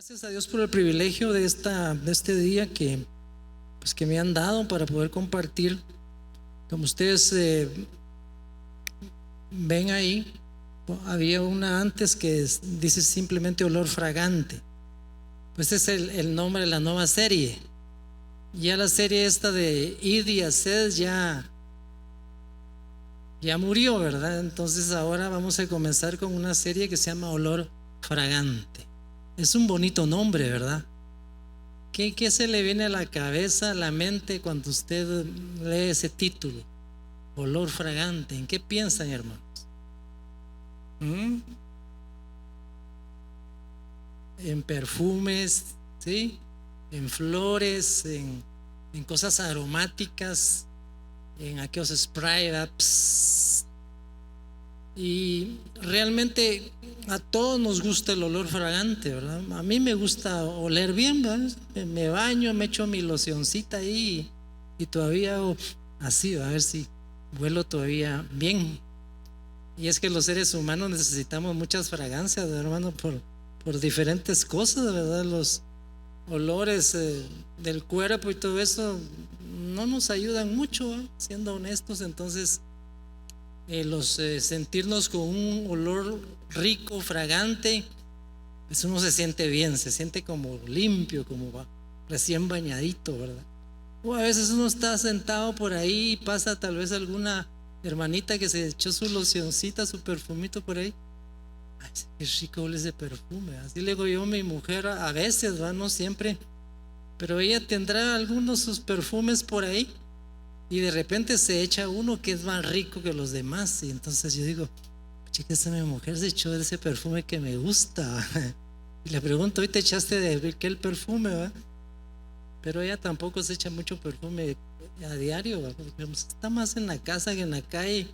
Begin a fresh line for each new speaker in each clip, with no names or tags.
Gracias a Dios por el privilegio de este día que me han dado para poder compartir. Como ustedes ven ahí, había una antes que dice simplemente olor fragante. Pues es el nombre de la nueva serie. Ya la serie esta de Id y Haced ya murió, ¿verdad? Entonces ahora vamos a comenzar con una serie que se llama Olor Fragante. Es un bonito nombre, ¿verdad? ¿Qué se le viene a la cabeza, a la mente cuando usted lee ese título? Olor fragante. ¿En qué piensan, hermanos? En perfumes, ¿sí? En flores, en cosas aromáticas, en aquellos spray ups. Y realmente a todos nos gusta el olor fragante, ¿verdad? A mí me gusta oler bien, ¿verdad? Me baño, me echo mi locioncita ahí y todavía hago así, a ver si huelo todavía bien. Y es que los seres humanos necesitamos muchas fragancias, hermano, por diferentes cosas, ¿verdad? Los olores del cuerpo y todo eso no nos ayudan mucho, siendo honestos. Entonces sentirnos con un olor rico, fragante, pues uno se siente bien, se siente como limpio, como recién bañadito, ¿verdad? O a veces uno está sentado por ahí y pasa tal vez alguna hermanita que se echó su locioncita, su perfumito por ahí. Ay, qué rico huele ese perfume. Así le digo yo a mi mujer a veces, ¿verdad? No siempre, pero ella tendrá algunos sus perfumes por ahí. Y de repente se echa uno que es más rico que los demás. Y entonces yo digo, chica, esa mi mujer se echó ese perfume que me gusta. Y le pregunto, ¿hoy te echaste de qué el perfume? ¿Va? Pero ella tampoco se echa mucho perfume a diario, ¿va? Porque está más en la casa que en la calle.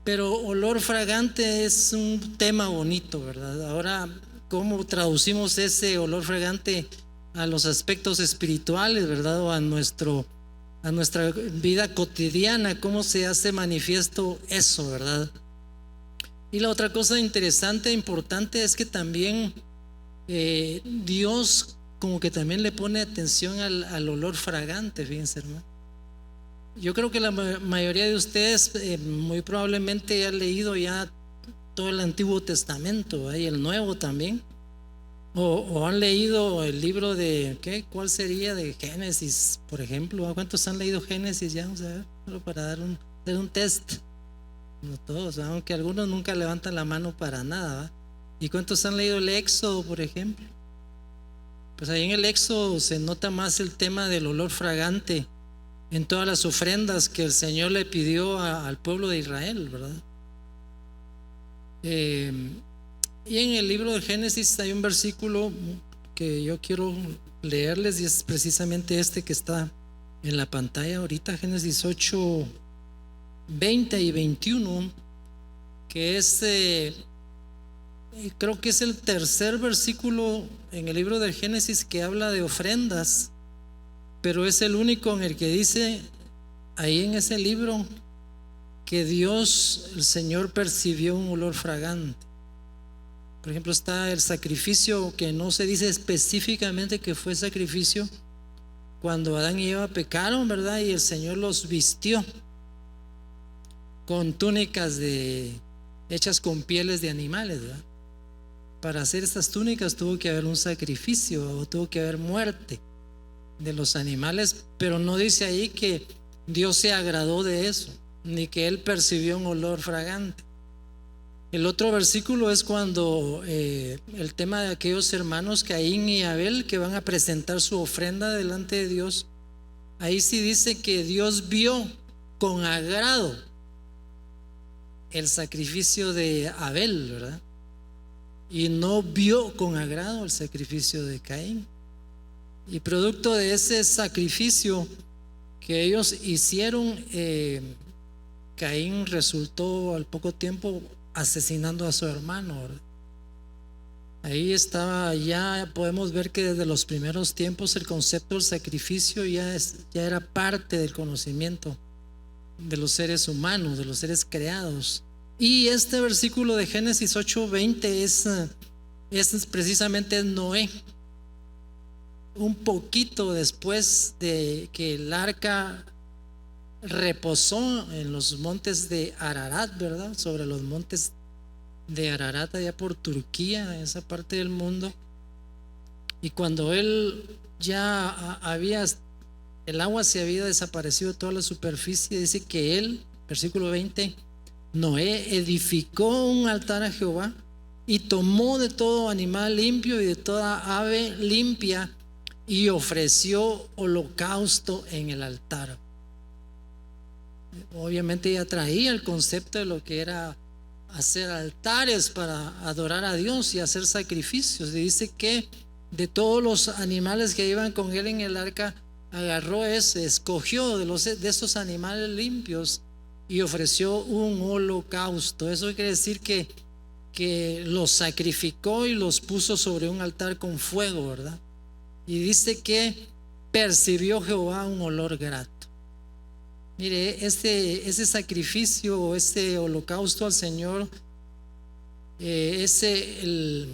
Pero olor fragante es un tema bonito, ¿verdad? Ahora, ¿cómo traducimos ese olor fragante a los aspectos espirituales, ¿verdad? O a nuestra vida cotidiana, cómo se hace manifiesto eso, ¿verdad? Y la otra cosa interesante e importante es que también Dios como que también le pone atención al olor fragante, fíjense, hermano. Yo creo que la mayoría de ustedes muy probablemente han leído ya todo el Antiguo Testamento, y el Nuevo también. O han leído el libro de, ¿cuál sería? De Génesis, por ejemplo. ¿Cuántos han leído Génesis ya? O sea, solo para dar un test. No todos, aunque algunos nunca levantan la mano para nada, ¿va? ¿Y cuántos han leído el Éxodo, por ejemplo? Pues ahí en el Éxodo se nota más el tema del olor fragante en todas las ofrendas que el Señor le pidió al pueblo de Israel, ¿verdad? Y en el libro de Génesis hay un versículo que yo quiero leerles y es precisamente este que está en la pantalla ahorita, Génesis 8, 20 y 21, que es, creo que es el tercer versículo en el libro de Génesis que habla de ofrendas, pero es el único en el que dice ahí en ese libro que Dios, el Señor, percibió un olor fragante. Por ejemplo, está el sacrificio que no se dice específicamente que fue sacrificio cuando Adán y Eva pecaron, ¿verdad? Y el Señor los vistió con túnicas hechas con pieles de animales, ¿verdad? Para hacer estas túnicas tuvo que haber un sacrificio o tuvo que haber muerte de los animales, pero no dice ahí que Dios se agradó de eso, ni que Él percibió un olor fragante. El otro versículo es cuando el tema de aquellos hermanos Caín y Abel que van a presentar su ofrenda delante de Dios. Ahí sí dice que Dios vio con agrado el sacrificio de Abel, ¿verdad? Y no vio con agrado el sacrificio de Caín. Y producto de ese sacrificio que ellos hicieron, Caín resultó al poco tiempo asesinando a su hermano, ¿verdad? Ahí estaba, ya podemos ver que desde los primeros tiempos el concepto del sacrificio ya era parte del conocimiento de los seres humanos, de los seres creados. Y este versículo de Génesis 8:20 es es precisamente Noé. Un poquito después de que el arca reposó en los montes de Ararat, ¿verdad? Sobre los montes de Ararat, allá por Turquía, esa parte del mundo. Y cuando él ya había, el agua se había desaparecido de toda la superficie, dice que él, versículo 20, Noé edificó un altar a Jehová y tomó de todo animal limpio y de toda ave limpia y ofreció holocausto en el altar. Obviamente ya traía el concepto de lo que era hacer altares para adorar a Dios y hacer sacrificios. Y dice que de todos los animales que iban con él en el arca, agarró escogió de esos animales limpios y ofreció un holocausto. Eso quiere decir que los sacrificó y los puso sobre un altar con fuego, ¿verdad? Y dice que percibió Jehová un olor grato. Mire, ese sacrificio o ese holocausto al Señor, el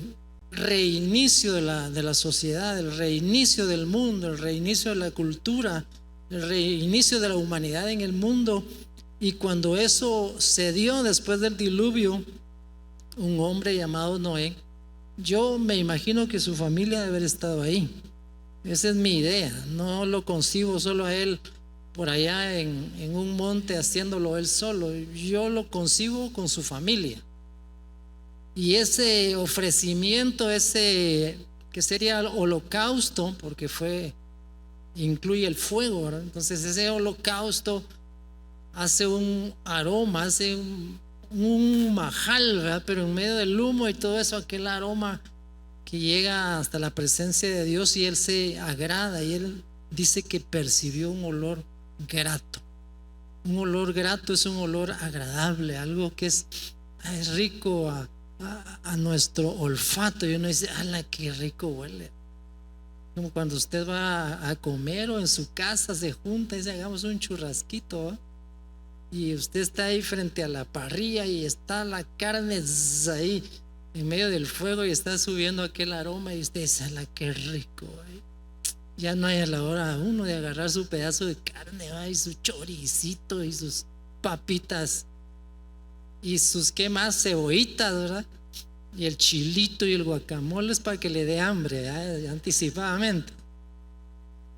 reinicio de la sociedad, el reinicio del mundo, el reinicio de la cultura, el reinicio de la humanidad en el mundo. Y cuando eso se dio después del diluvio, un hombre llamado Noé, yo me imagino que su familia debe haber estado ahí. Esa es mi idea, no lo concibo solo a él por allá en un monte haciéndolo él solo, yo lo concibo con su familia. Y ese ofrecimiento, ese que sería el holocausto, porque incluye el fuego, ¿verdad? Entonces ese holocausto hace un aroma, hace un majal, ¿verdad? Pero en medio del humo y todo eso, aquel aroma que llega hasta la presencia de Dios, y él se agrada, y él dice que percibió un olor grato. Un olor grato es un olor agradable, algo que es rico a nuestro olfato, y uno dice, ¡ala, qué rico huele! Como cuando usted va a comer o en su casa se junta y dice, hagamos un churrasquito, ¿eh? Y usted está ahí frente a la parrilla y está la carne ahí en medio del fuego y está subiendo aquel aroma, y usted dice, ¡ala, qué rico! Ya no hay a la hora uno de agarrar su pedazo de carne, ¿va? Y su choricito y sus papitas y sus, ¿qué más? Cebollitas, ¿verdad? Y el chilito y el guacamole es para que le dé hambre, ¿verdad? Anticipadamente,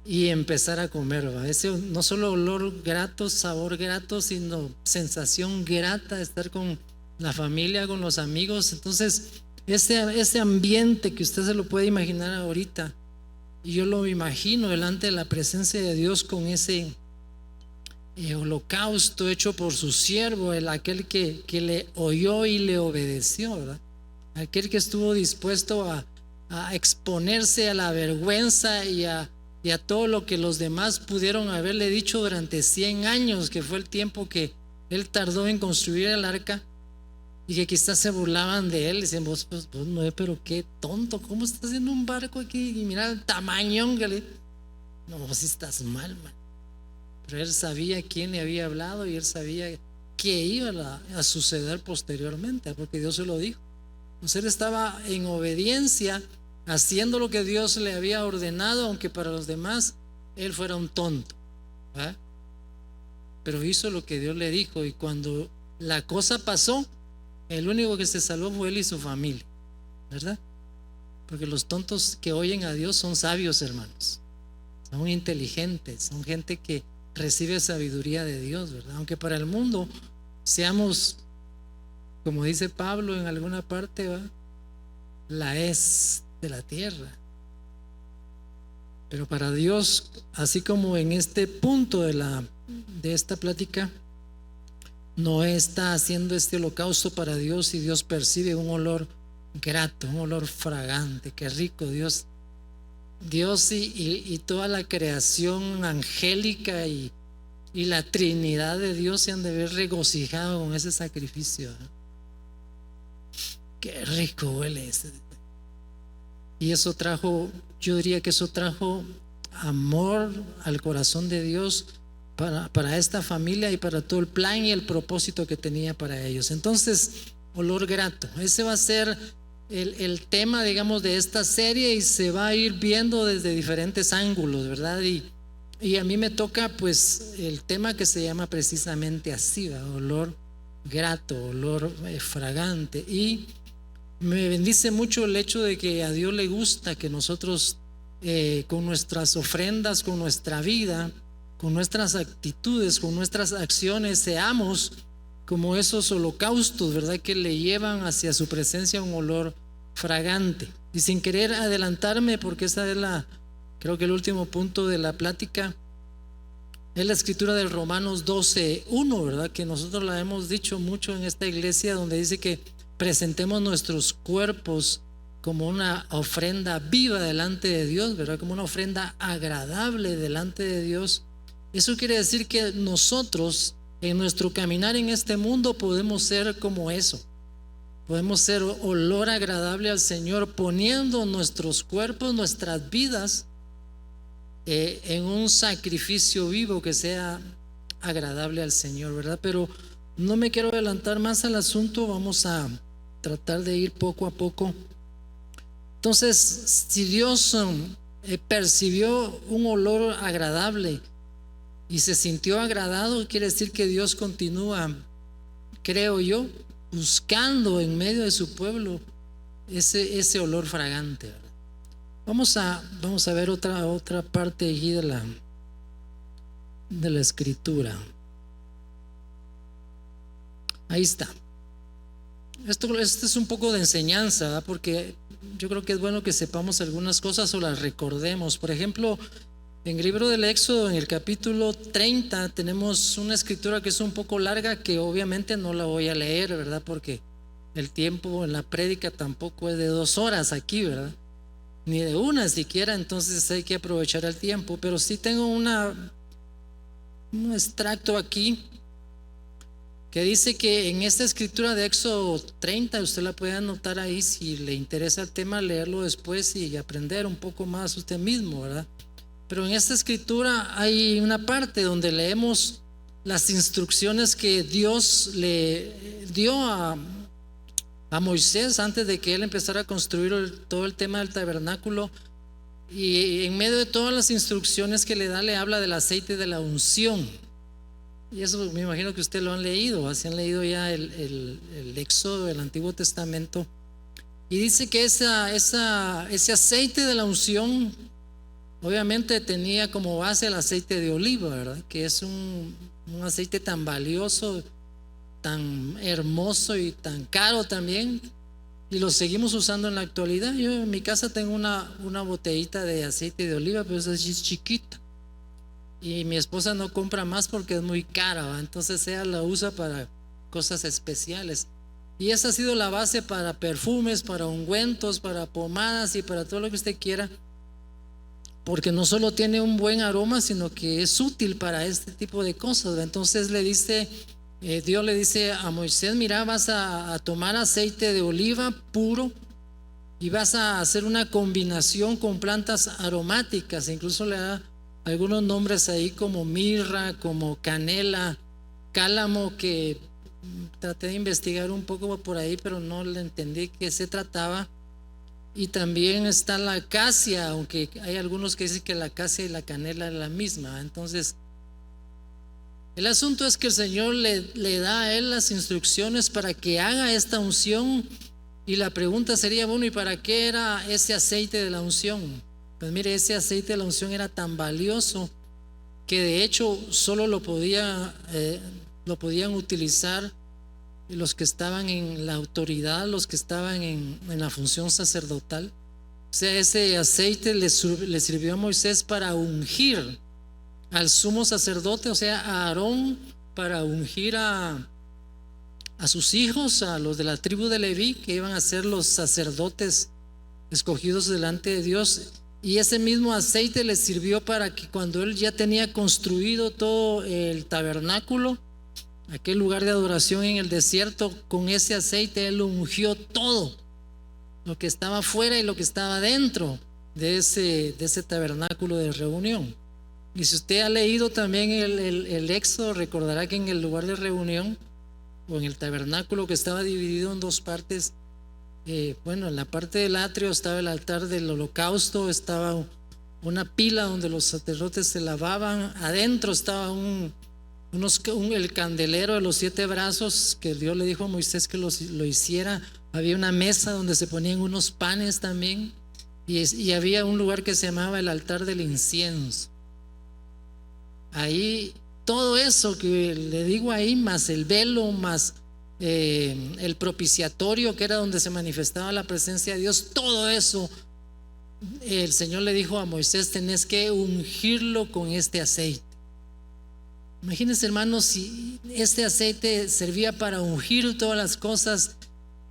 y empezar a comer, ¿verdad? Ese no solo olor grato, sabor grato, sino sensación grata de estar con la familia, con los amigos. Entonces ese ambiente que usted se lo puede imaginar ahorita, y yo lo imagino delante de la presencia de Dios con ese holocausto hecho por su siervo, aquel que le oyó y le obedeció, ¿verdad? Aquel que estuvo dispuesto a exponerse a la vergüenza y a todo lo que los demás pudieron haberle dicho durante 100 años, que fue el tiempo que él tardó en construir el arca, y que quizás se burlaban de él, dicen, vos no, pero qué tonto, ¿cómo estás haciendo un barco aquí? Y mira el tamaño que no, vos estás mal, man. Pero él sabía quién le había hablado, y él sabía qué iba a suceder posteriormente, porque Dios se lo dijo. Entonces él estaba en obediencia, haciendo lo que Dios le había ordenado, aunque para los demás él fuera un tonto, ¿verdad? Pero hizo lo que Dios le dijo, y cuando la cosa pasó, el único que se salvó fue él y su familia, ¿verdad? Porque los tontos que oyen a Dios son sabios, hermanos, son inteligentes, son gente que recibe sabiduría de Dios, ¿verdad? Aunque para el mundo seamos, como dice Pablo en alguna parte, ¿verdad?, la es de la tierra. Pero para Dios, así como en este punto de esta plática, Noé está haciendo este holocausto para Dios, y Dios percibe un olor grato, un olor fragante. Qué rico. Dios y toda la creación angélica y la Trinidad de Dios se han de ver regocijado con ese sacrificio. Qué rico huele ese. Y eso trajo, yo diría que eso trajo amor al corazón de Dios para esta familia y para todo el plan y el propósito que tenía para ellos. Entonces, olor grato, ese va a ser el tema, digamos, de esta serie y se va a ir viendo desde diferentes ángulos, ¿verdad? Y a mí me toca pues el tema que se llama precisamente así, ¿verdad? Olor grato, olor fragante. Y me bendice mucho el hecho de que a Dios le gusta que nosotros con nuestras ofrendas, con nuestra vida, con nuestras actitudes, con nuestras acciones, seamos como esos holocaustos, ¿verdad? Que le llevan hacia su presencia un olor fragante. Y sin querer adelantarme, porque esa es creo que el último punto de la plática, es la escritura del Romanos 12:1, ¿verdad? Que nosotros la hemos dicho mucho en esta iglesia, donde dice que presentemos nuestros cuerpos como una ofrenda viva delante de Dios, ¿verdad? Como una ofrenda agradable delante de Dios. Eso quiere decir que nosotros en nuestro caminar en este mundo podemos ser como eso. Podemos ser olor agradable al Señor, poniendo nuestros cuerpos, nuestras vidas en un sacrificio vivo que sea agradable al Señor, ¿verdad? Pero no me quiero adelantar más al asunto, vamos a tratar de ir poco a poco. Entonces, si Dios percibió un olor agradable y se sintió agradado, quiere decir que Dios continúa, creo yo, buscando en medio de su pueblo ese olor fragante, ¿verdad? Vamos a ver otra parte allí de la escritura. Ahí está. Esto es un poco de enseñanza, ¿verdad? Porque yo creo que es bueno que sepamos algunas cosas o las recordemos. Por ejemplo, en el libro del Éxodo, en el capítulo 30, tenemos una escritura que es un poco larga, que obviamente no la voy a leer, ¿verdad? Porque el tiempo en la prédica tampoco es de 2 horas aquí, ¿verdad? Ni de una siquiera, entonces hay que aprovechar el tiempo. Pero sí tengo un extracto aquí que dice que en esta escritura de Éxodo 30, usted la puede anotar ahí si le interesa el tema, leerlo después y aprender un poco más usted mismo, ¿verdad? Pero en esta escritura hay una parte donde leemos las instrucciones que Dios le dio a Moisés antes de que él empezara a construir todo el tema del tabernáculo. Y en medio de todas las instrucciones que le da, le habla del aceite de la unción. Y eso me imagino que ustedes lo han leído, así han leído ya el Éxodo del Antiguo Testamento. Y dice que ese aceite de la unción obviamente tenía como base el aceite de oliva, ¿verdad? Que es un aceite tan valioso, tan hermoso y tan caro también, y lo seguimos usando en la actualidad. Yo en mi casa tengo una botellita de aceite de oliva, pero es chiquita, y mi esposa no compra más porque es muy cara, ¿va? Entonces ella la usa para cosas especiales, y esa ha sido la base para perfumes, para ungüentos, para pomadas y para todo lo que usted quiera, porque no solo tiene un buen aroma, sino que es útil para este tipo de cosas, ¿va? Entonces Dios le dice a Moisés: mira, vas a tomar aceite de oliva puro y vas a hacer una combinación con plantas aromáticas. Incluso le da algunos nombres ahí como mirra, como canela, cálamo, que traté de investigar un poco por ahí, pero no le entendí qué se trataba. Y también está la acacia, aunque hay algunos que dicen que la acacia y la canela es la misma. Entonces, el asunto es que el Señor le da a él las instrucciones para que haga esta unción. Y la pregunta sería: bueno, ¿y para qué era ese aceite de la unción? Pues mire, ese aceite de la unción era tan valioso que de hecho solo lo podían utilizar los que estaban en la autoridad, los que estaban en la función sacerdotal. O sea, ese aceite le sirvió a Moisés para ungir al sumo sacerdote, o sea, a Aarón, para ungir a sus hijos, a los de la tribu de Leví, que iban a ser los sacerdotes escogidos delante de Dios. Y ese mismo aceite le sirvió para que cuando él ya tenía construido todo el tabernáculo, aquel lugar de adoración en el desierto, con ese aceite él ungió todo lo que estaba afuera y lo que estaba dentro de ese tabernáculo de reunión. Y si usted ha leído también el Éxodo, recordará que en el lugar de reunión, o en el tabernáculo que estaba dividido en 2 partes, bueno, en la parte del atrio estaba el altar del holocausto, estaba una pila donde los sacerdotes se lavaban, adentro estaba el candelero de los 7 brazos que Dios le dijo a Moisés que lo hiciera. Había una mesa donde se ponían unos panes también, y había un lugar que se llamaba el altar del incienso. Ahí todo eso que le digo ahí, más el velo, más el propiciatorio, que era donde se manifestaba la presencia de Dios, todo eso el Señor le dijo a Moisés: tenés que ungirlo con este aceite. Imagínense, hermanos, si este aceite servía para ungir todas las cosas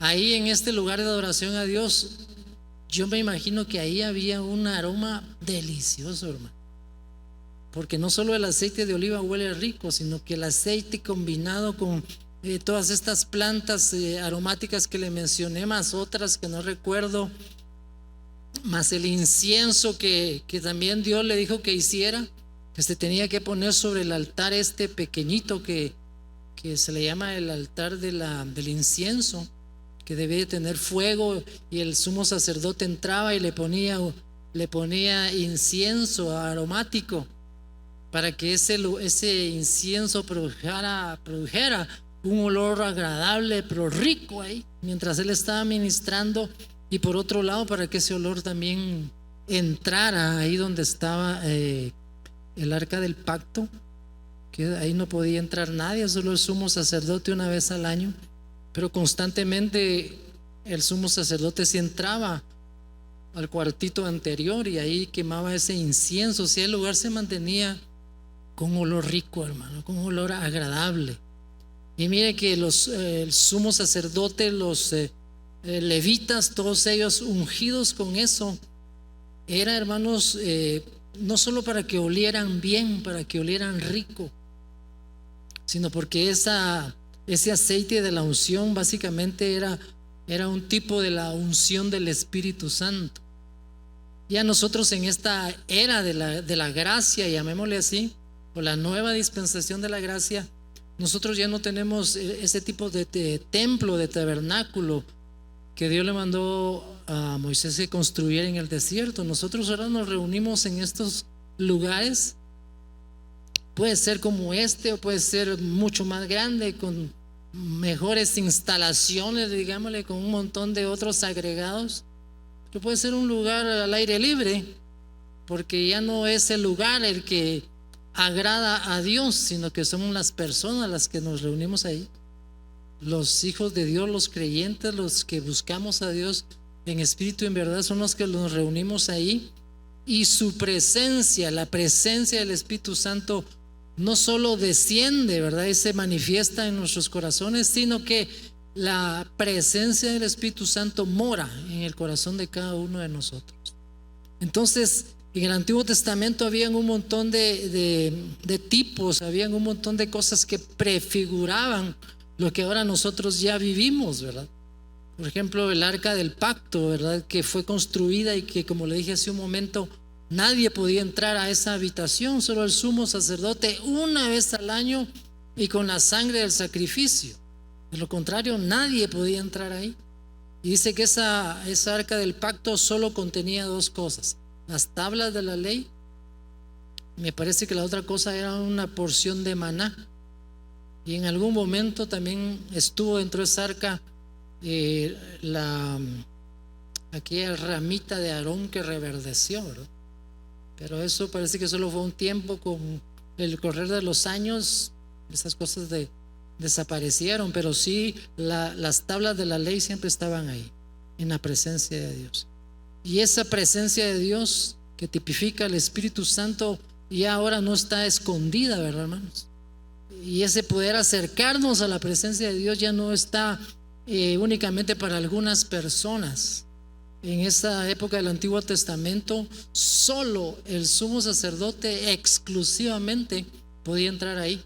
ahí en este lugar de adoración a Dios, yo me imagino que ahí había un aroma delicioso, hermano, porque no solo el aceite de oliva huele rico, sino que el aceite combinado con todas estas plantas aromáticas que le mencioné, más otras que no recuerdo, más el incienso que también Dios le dijo que hiciera, que se tenía que poner sobre el altar este pequeñito que se le llama el altar del incienso, que debía tener fuego, y el sumo sacerdote entraba y le ponía incienso aromático para que ese incienso produjera un olor agradable pero rico ahí mientras él estaba ministrando, y por otro lado para que ese olor también entrara ahí donde estaba el arca del pacto, que ahí no podía entrar nadie, solo el sumo sacerdote una vez al año, pero constantemente el sumo sacerdote sí entraba al cuartito anterior y ahí quemaba ese incienso. Si el lugar se mantenía con un olor rico, hermano, con un olor agradable. Y mire que el sumo sacerdote, los levitas, todos ellos ungidos con eso, era, hermanos, no solo para que olieran bien, para que olieran rico, sino porque ese aceite de la unción básicamente era un tipo de la unción del Espíritu Santo. Ya nosotros en esta era de la gracia, llamémosle así, o la nueva dispensación de la gracia, nosotros ya no tenemos ese tipo de templo, de tabernáculo que Dios le mandó a Moisés que construyera en el desierto. Nosotros ahora nos reunimos en estos lugares. Puede ser como este, o puede ser mucho más grande, con mejores instalaciones, digámosle, con un montón de otros agregados. Pero puede ser un lugar al aire libre, porque ya no es el lugar el que agrada a Dios, sino que son las personas las que nos reunimos ahí. Los hijos de Dios, los creyentes, los que buscamos a Dios en espíritu y en verdad, son los que nos reunimos ahí. Y su presencia, la presencia del Espíritu Santo, no solo desciende, ¿verdad?, y se manifiesta en nuestros corazones, sino que la presencia del Espíritu Santo mora en el corazón de cada uno de nosotros. Entonces, en el Antiguo Testamento habían un montón de tipos, habían un montón de cosas que prefiguraban lo que ahora nosotros ya vivimos, ¿verdad? Por ejemplo, el arca del pacto, ¿verdad?, que fue construida y que, como le dije hace un momento, nadie podía entrar a esa habitación, solo el sumo sacerdote una vez al año y con la sangre del sacrificio. De lo contrario, nadie podía entrar ahí. Y dice que esa arca del pacto solo contenía 2 cosas: las tablas de la ley, me parece que la otra cosa era una porción de maná, y en algún momento también estuvo dentro de esa arca aquella ramita de Aarón que reverdeció, ¿verdad? Pero eso parece que solo fue un tiempo. Con el correr de los años esas cosas desaparecieron, pero sí las tablas de la ley siempre estaban ahí, en la presencia de Dios. Y esa presencia de Dios que tipifica el Espíritu Santo ya ahora no está escondida, ¿verdad, hermanos? Y ese poder acercarnos a la presencia de Dios ya no está únicamente para algunas personas. En esa época del Antiguo Testamento, solo el sumo sacerdote exclusivamente podía entrar ahí.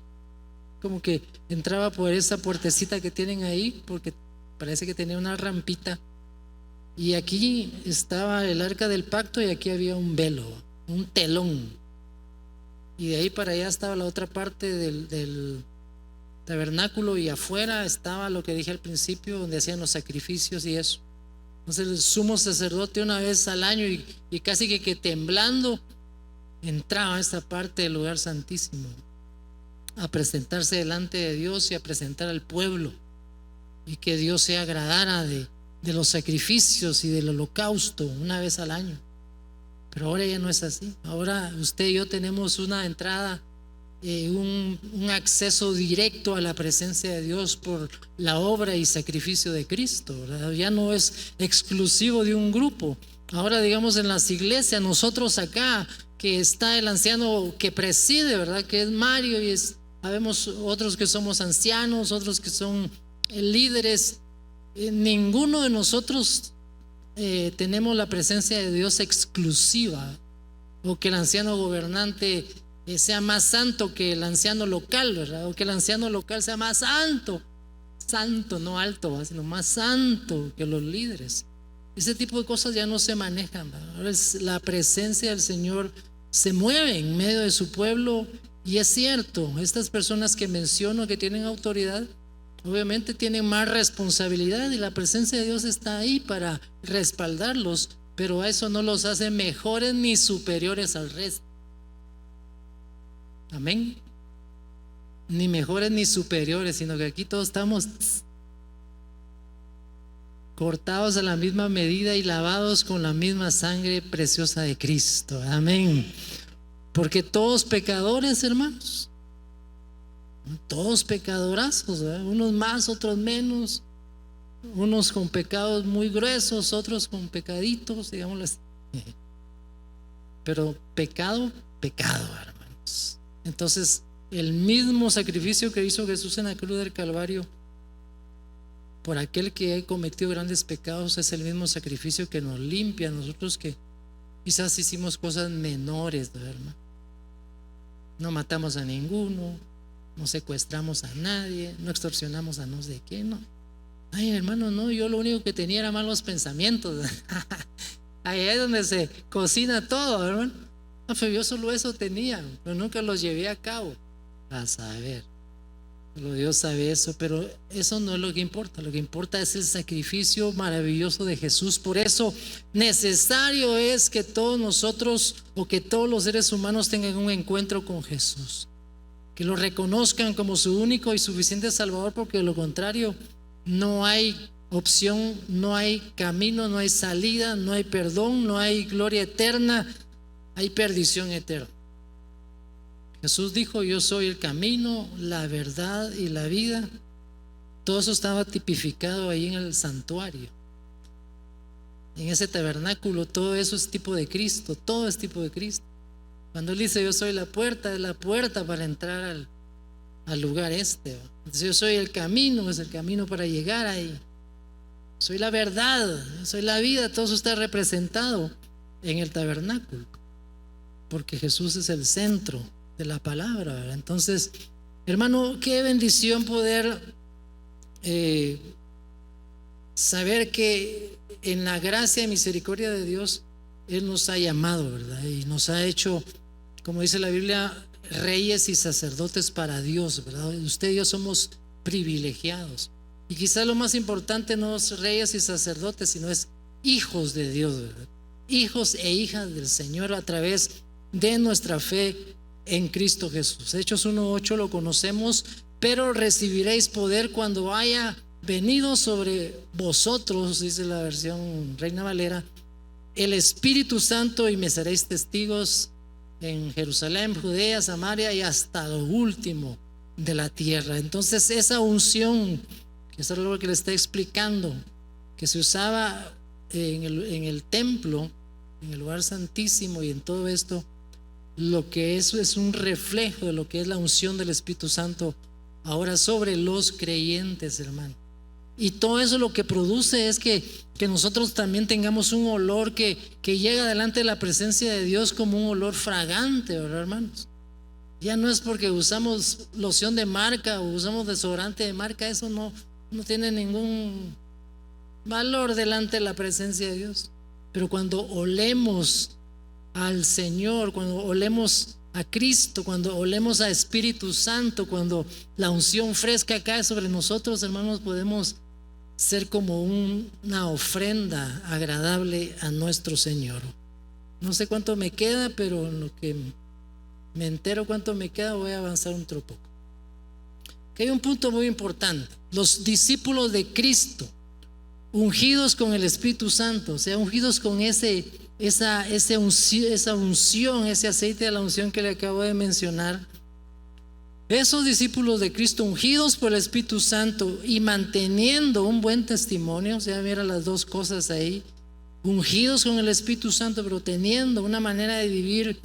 Como que entraba por esa puertecita que tienen ahí, porque parece que tenía una rampita, y aquí estaba el arca del pacto, y aquí había un velo, un telón, y de ahí para allá estaba la otra parte del tabernáculo, y afuera estaba lo que dije al principio, donde hacían los sacrificios y eso. Entonces el sumo sacerdote una vez al año y casi que temblando entraba a esta parte del lugar santísimo a presentarse delante de Dios y a presentar al pueblo, y que Dios se agradara de los sacrificios y del holocausto una vez al año. Pero ahora ya no es así. Ahora usted y yo tenemos una entrada, un acceso directo a la presencia de Dios por la obra y sacrificio de Cristo, ¿verdad? Ya no es exclusivo de un grupo. Ahora, digamos, en las iglesias, nosotros acá, que está el anciano que preside, ¿verdad? Que es Mario, y sabemos otros que somos ancianos, otros que son líderes. Ninguno de nosotros tenemos la presencia de Dios exclusiva, o que el anciano gobernante sea más santo que el anciano local, ¿verdad? O que el anciano local sea más santo, no alto, sino más santo que los líderes. Ese tipo de cosas ya no se manejan, ¿verdad? Ahora la presencia del Señor se mueve en medio de su pueblo. Y es cierto, estas personas que menciono que tienen autoridad, obviamente tienen más responsabilidad, y la presencia de Dios está ahí para respaldarlos, pero a eso no los hace mejores ni superiores al resto. Amén. Ni mejores ni superiores, sino que aquí todos estamos cortados a la misma medida y lavados con la misma sangre preciosa de Cristo. Amén. Porque todos pecadores, hermanos, todos pecadorazos, ¿verdad? Unos más, otros menos, unos con pecados muy gruesos, otros con pecaditos, digámoslo así. Pero pecado, hermanos. Entonces, el mismo sacrificio que hizo Jesús en la cruz del Calvario por aquel que ha cometido grandes pecados es el mismo sacrificio que nos limpia a nosotros, que quizás hicimos cosas menores, ¿verdad, hermano? No matamos a ninguno, no secuestramos a nadie, no extorsionamos a no sé qué, no. Ay, hermano, no, yo lo único que tenía era malos pensamientos. Ahí es donde se cocina todo, hermano. No, pero yo solo eso tenía, pero nunca los llevé a cabo. A saber, solo Dios sabe eso, pero eso no es lo que importa. Lo que importa es el sacrificio maravilloso de Jesús. Por eso necesario es que todos nosotros, o que todos los seres humanos, tengan un encuentro con Jesús, que lo reconozcan como su único y suficiente Salvador, porque de lo contrario no hay opción, no hay camino, no hay salida, no hay perdón, no hay gloria eterna, hay perdición eterna. Jesús dijo: yo soy el camino, la verdad y la vida. Todo eso estaba tipificado ahí en el santuario, en ese tabernáculo. Todo eso es tipo de Cristo, todo es tipo de Cristo. Cuando Él dice: yo soy la puerta, es la puerta para entrar al lugar este. Entonces, yo soy el camino, es el camino para llegar ahí. Soy la verdad, soy la vida. Todo eso está representado en el tabernáculo, porque Jesús es el centro de la palabra, ¿verdad? Entonces, hermano, qué bendición poder saber que en la gracia y misericordia de Dios Él nos ha llamado, ¿verdad? Y nos ha hecho, como dice la Biblia, reyes y sacerdotes para Dios, ¿verdad? Usted y yo somos privilegiados. Y quizás lo más importante no es reyes y sacerdotes, sino es hijos de Dios, ¿verdad? Hijos e hijas del Señor a través de nuestra fe en Cristo Jesús. Hechos 1:8 lo conocemos: pero recibiréis poder cuando haya venido sobre vosotros, dice la versión Reina Valera, el Espíritu Santo, y me seréis testigos en Jerusalén, Judea, Samaria y hasta lo último de la tierra. Entonces, esa unción, que es algo que le está explicando, que se usaba en el templo, en el lugar santísimo y en todo esto, lo que eso es un reflejo de lo que es la unción del Espíritu Santo ahora sobre los creyentes, hermano. Y todo eso lo que produce es que nosotros también tengamos un olor que llega delante de la presencia de Dios como un olor fragante, ¿verdad, hermanos? Ya no es porque usamos loción de marca o usamos desodorante de marca, eso no tiene ningún valor delante de la presencia de Dios. Pero cuando olemos al Señor, cuando olemos a Cristo, cuando olemos a Espíritu Santo, cuando la unción fresca cae sobre nosotros, hermanos, podemos ser como una ofrenda agradable a nuestro Señor. No sé cuánto me queda, pero en lo que me entero cuánto me queda voy a avanzar un poco. Que hay un punto muy importante. Los discípulos de Cristo, ungidos con el Espíritu Santo, o sea, ungidos con esa unción, ese aceite de la unción que le acabo de mencionar. Esos discípulos de Cristo ungidos por el Espíritu Santo y manteniendo un buen testimonio, o sea, mira las dos cosas ahí, ungidos con el Espíritu Santo, pero teniendo una manera de vivir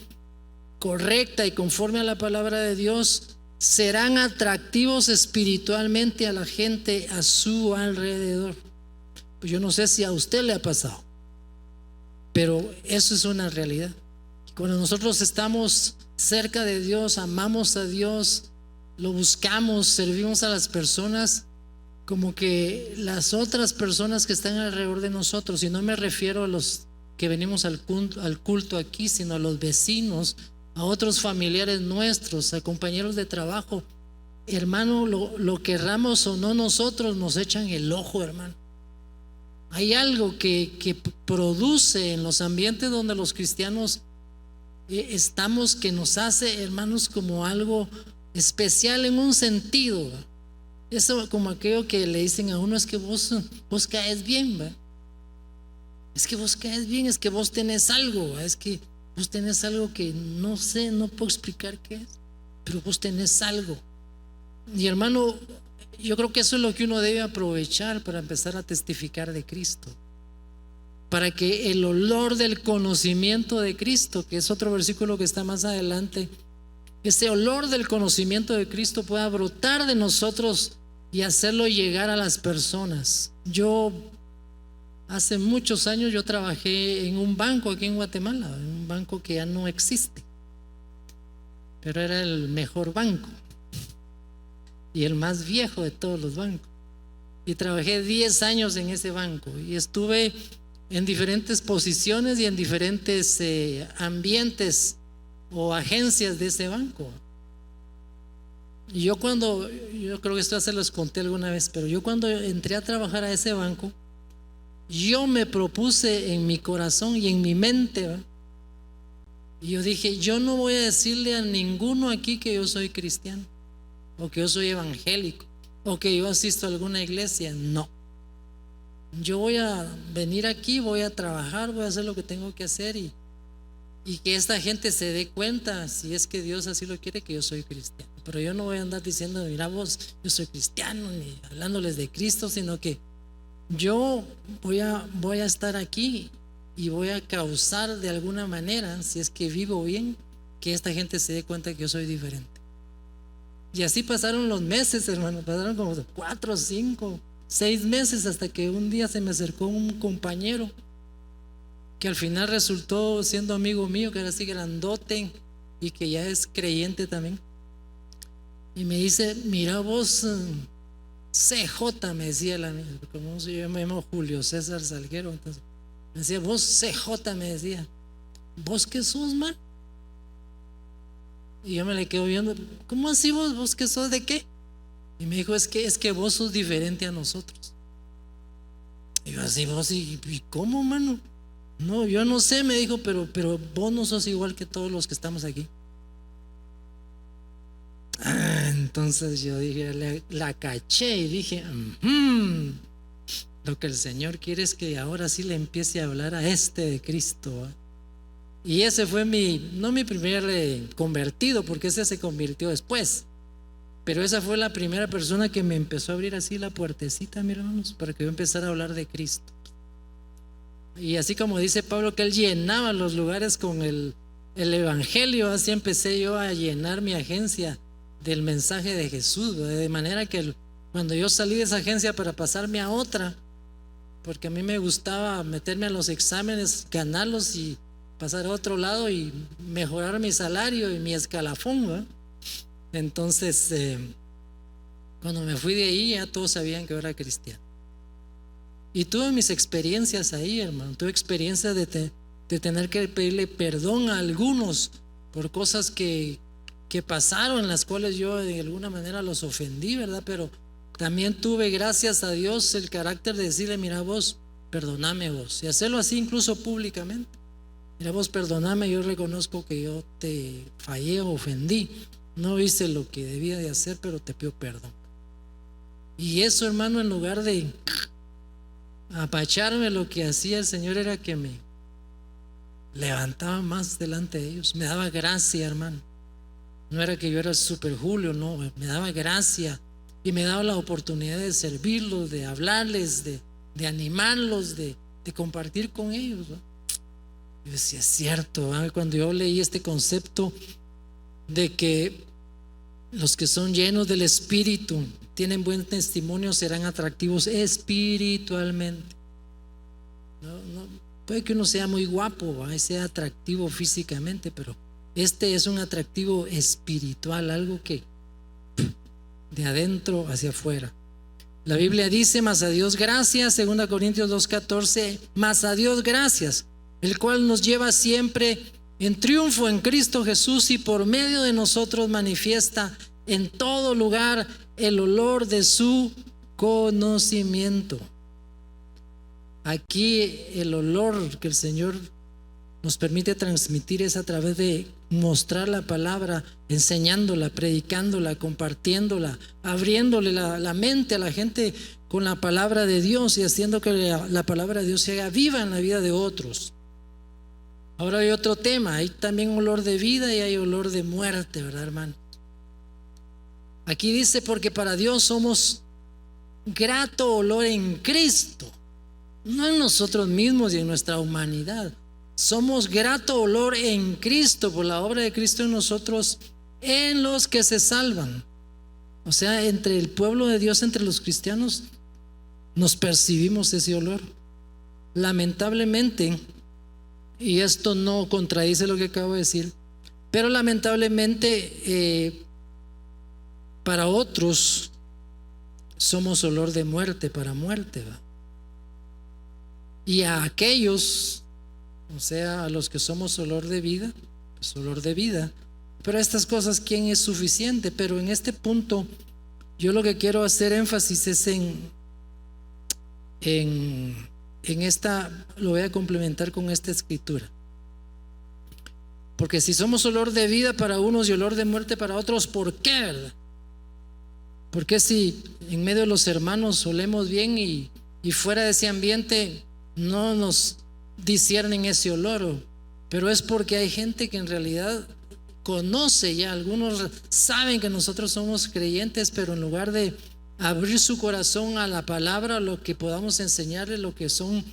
correcta y conforme a la palabra de Dios, serán atractivos espiritualmente a la gente a su alrededor. Pues yo no sé si a usted le ha pasado, pero eso es una realidad. Cuando nosotros estamos cerca de Dios, amamos a Dios, lo buscamos, servimos a las personas, como que las otras personas que están alrededor de nosotros, y no me refiero a los que venimos al culto aquí, sino a los vecinos, a otros familiares nuestros, a compañeros de trabajo, hermano, lo querramos o no, nosotros nos echan el ojo, hermano. Hay algo que produce en los ambientes donde los cristianos estamos, que nos hace, hermanos, como algo especial en un sentido. Eso como aquello que le dicen a uno, es que vos caes bien, ¿va? Es que vos caes bien, es que vos tenés algo, ¿va? Es que vos tenés algo que no sé, no puedo explicar qué es, pero vos tenés algo. Y hermano, yo creo que eso es lo que uno debe aprovechar para empezar a testificar de Cristo, para que el olor del conocimiento de Cristo, que es otro versículo que está más adelante, ese olor del conocimiento de Cristo pueda brotar de nosotros y hacerlo llegar a las personas. Yo hace muchos años yo trabajé en un banco aquí en Guatemala, en un banco que ya no existe, pero era el mejor banco y el más viejo de todos los bancos. Y trabajé 10 años en ese banco y estuve en diferentes posiciones y en diferentes ambientes o agencias de ese banco. Y yo creo que esto ya se los conté alguna vez, pero yo cuando entré a trabajar a ese banco, yo me propuse en mi corazón y en mi mente, ¿va? Y yo dije, yo no voy a decirle a ninguno aquí que yo soy cristiano, o que yo soy evangélico, o que yo asisto a alguna iglesia. No, yo voy a venir aquí, voy a trabajar, voy a hacer lo que tengo que hacer y que esta gente se dé cuenta, si es que Dios así lo quiere, que yo soy cristiano. Pero yo no voy a andar diciendo, mira vos, yo soy cristiano, ni hablándoles de Cristo, sino que yo voy a estar aquí y voy a causar de alguna manera, si es que vivo bien, que esta gente se dé cuenta que yo soy diferente. Y así pasaron los meses, hermano, pasaron como 4, 5, 6 meses, hasta que un día se me acercó un compañero que al final resultó siendo amigo mío, que era así grandote y que ya es creyente también. Y me dice, mira vos, CJ, me decía la niña, como yo me llamo Julio César Salguero, entonces me decía, vos CJ, me decía, ¿vos qué sos, man? Y yo me le quedo viendo, ¿cómo así vos qué sos de qué? Y me dijo, es que vos sos diferente a nosotros. Y yo así, vos, ¿y cómo, mano? No, yo no sé, me dijo, pero vos no sos igual que todos los que estamos aquí. Entonces yo dije, la caché y dije, lo que el Señor quiere es que ahora sí le empiece a hablar a este de Cristo, ¿eh? Y ese fue no mi primer convertido, porque ese se convirtió después, pero esa fue la primera persona que me empezó a abrir así la puertecita, mis hermanos, para que yo empezara a hablar de Cristo. Y así como dice Pablo, que él llenaba los lugares con el evangelio, así empecé yo a llenar mi agencia del mensaje de Jesús, de manera que cuando yo salí de esa agencia para pasarme a otra, porque a mí me gustaba meterme a los exámenes, ganarlos y pasar a otro lado y mejorar mi salario y mi escalafón, ¿verdad? Entonces cuando me fui de ahí ya todos sabían que yo era cristiano. Y tuve mis experiencias ahí, hermano. Tuve experiencias de tener que pedirle perdón a algunos por cosas que pasaron, en las cuales yo de alguna manera los ofendí, ¿verdad? Pero también tuve, gracias a Dios, el carácter de decirle: mira vos, perdóname vos, y hacerlo así incluso públicamente. Mira vos, perdóname, yo reconozco que yo te fallé o ofendí, no hice lo que debía de hacer, pero te pido perdón. Y eso, hermano, en lugar de apacharme, lo que hacía el Señor era que me levantaba más delante de ellos, me daba gracia, hermano. No era que yo era el super Julio, no, me daba gracia y me daba la oportunidad de servirlos, de hablarles, de animarlos, de compartir con ellos, ¿no? Yo decía: es cierto, ¿no? Cuando yo leí este concepto de que los que son llenos del Espíritu, tienen buen testimonio, serán atractivos espiritualmente. No, puede que uno sea muy guapo, ¿va? Sea atractivo físicamente, pero este es un atractivo espiritual, algo que de adentro hacia afuera. La Biblia dice: mas a Dios gracias, 2 Corintios 2:14, mas a Dios gracias, el cual nos lleva siempre en triunfo en Cristo Jesús, y por medio de nosotros manifiesta en todo lugar el olor de su conocimiento. Aquí el olor que el Señor nos permite transmitir es a través de mostrar la palabra, enseñándola, predicándola, compartiéndola, abriéndole la mente a la gente con la palabra de Dios y haciendo que la palabra de Dios se haga viva en la vida de otros. Ahora hay otro tema, hay también olor de vida y hay olor de muerte, ¿verdad, hermano? Aquí dice: porque para Dios somos grato olor en Cristo, no en nosotros mismos y en nuestra humanidad. Somos grato olor en Cristo, por la obra de Cristo en nosotros, en los que se salvan. O sea, entre el pueblo de Dios, entre los cristianos, nos percibimos ese olor. Lamentablemente, y esto no contradice lo que acabo de decir, pero lamentablemente para otros somos olor de muerte para muerte, ¿va? Y a aquellos, o sea, a los que somos olor de vida, pues olor de vida. Pero a estas cosas, ¿quién es suficiente? Pero en este punto yo lo que quiero hacer énfasis es en esta, lo voy a complementar con esta escritura. Porque si somos olor de vida para unos y olor de muerte para otros, ¿por qué, verdad? Porque si en medio de los hermanos olemos bien y fuera de ese ambiente no nos disciernen ese olor? Pero es porque hay gente que en realidad conoce ya, algunos saben que nosotros somos creyentes, pero en lugar de abrir su corazón a la palabra, lo que podamos enseñarle, lo que son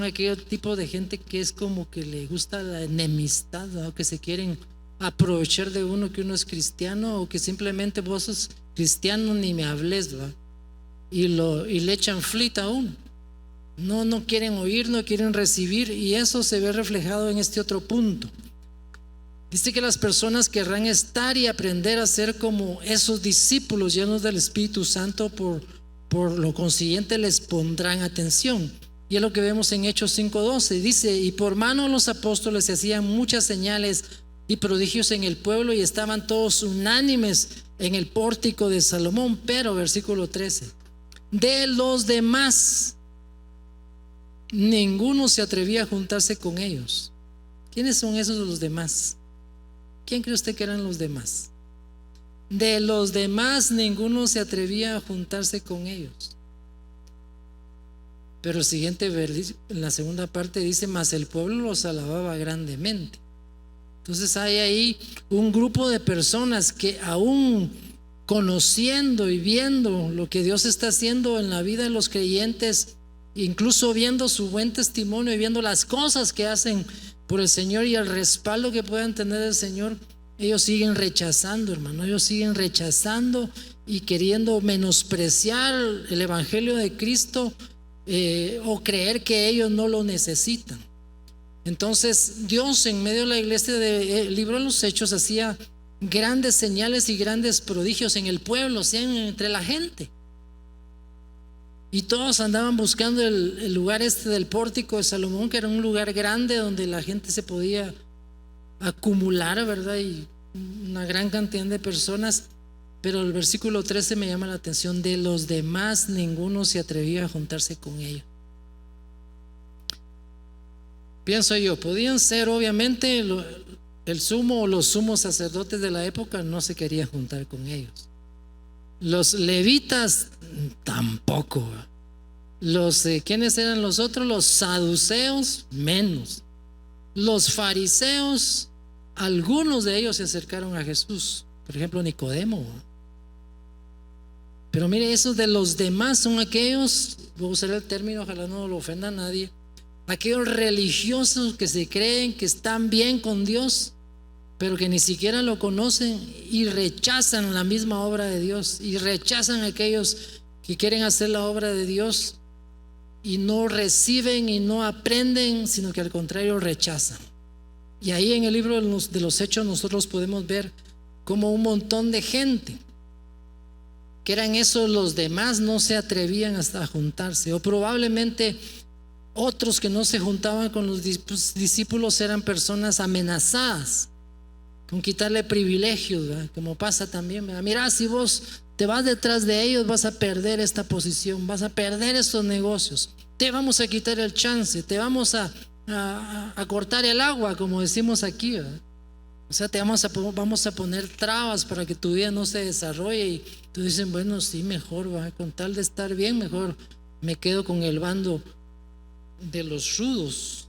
aquel tipo de gente que es como que le gusta la enemistad, ¿no? Que se quieren aprovechar de uno, que uno es cristiano, o que simplemente vos sos cristiano, ni me hables, ¿va? Y le echan flita a uno. No quieren oír, no quieren recibir, y eso se ve reflejado en este otro punto. Dice que las personas querrán estar y aprender a ser como esos discípulos llenos del Espíritu Santo, por lo consiguiente les pondrán atención. Y es lo que vemos en Hechos 5:12. Dice: y por mano de los apóstoles se hacían muchas señales y prodigios en el pueblo, y estaban todos unánimes en el pórtico de Salomón. Pero, versículo 13, de los demás ninguno se atrevía a juntarse con ellos. ¿Quiénes son esos los demás? ¿Quién cree usted que eran los demás? De los demás ninguno se atrevía a juntarse con ellos. Pero el siguiente, en la segunda parte dice: mas el pueblo los alababa grandemente. Entonces hay ahí un grupo de personas que, aún conociendo y viendo lo que Dios está haciendo en la vida de los creyentes, incluso viendo su buen testimonio y viendo las cosas que hacen por el Señor y el respaldo que puedan tener del Señor, ellos siguen rechazando, hermano. Ellos siguen rechazando y queriendo menospreciar el evangelio de Cristo, o creer que ellos no lo necesitan. Entonces Dios, en medio de la iglesia del libro de los Hechos, hacía grandes señales y grandes prodigios en el pueblo, o sea, entre la gente. Y todos andaban buscando el lugar del pórtico de Salomón, que era un lugar grande donde la gente se podía acumular, ¿verdad? Y una gran cantidad de personas. Pero el versículo 13 me llama la atención: de los demás ninguno se atrevía a juntarse con ellos. Pienso yo, podían ser obviamente el sumo o los sumos sacerdotes de la época, no se querían juntar con ellos. Los levitas tampoco. ¿Quiénes eran los otros? Los saduceos, menos. Los fariseos, algunos de ellos se acercaron a Jesús, por ejemplo Nicodemo. Pero mire, esos de los demás son aquellos, voy a usar el término, ojalá no lo ofenda a nadie, aquellos religiosos que se creen que están bien con Dios, pero que ni siquiera lo conocen y rechazan la misma obra de Dios, y rechazan a aquellos que quieren hacer la obra de Dios y no reciben y no aprenden, sino que al contrario rechazan. Y ahí en el libro de los Hechos nosotros podemos ver cómo un montón de gente, que eran esos los demás, no se atrevían hasta a juntarse, o probablemente otros que no se juntaban con los discípulos eran personas amenazadas con quitarle privilegios, ¿verdad? Como pasa también, ¿verdad? Mira, si vos te vas detrás de ellos vas a perder esta posición, vas a perder estos negocios, te vamos a quitar el chance, te vamos a cortar el agua, como decimos aquí, ¿verdad? O sea, vamos a poner trabas para que tu vida no se desarrolle. Y tú dices, bueno, sí, mejor, va, con tal de estar bien, mejor me quedo con el bando de los rudos.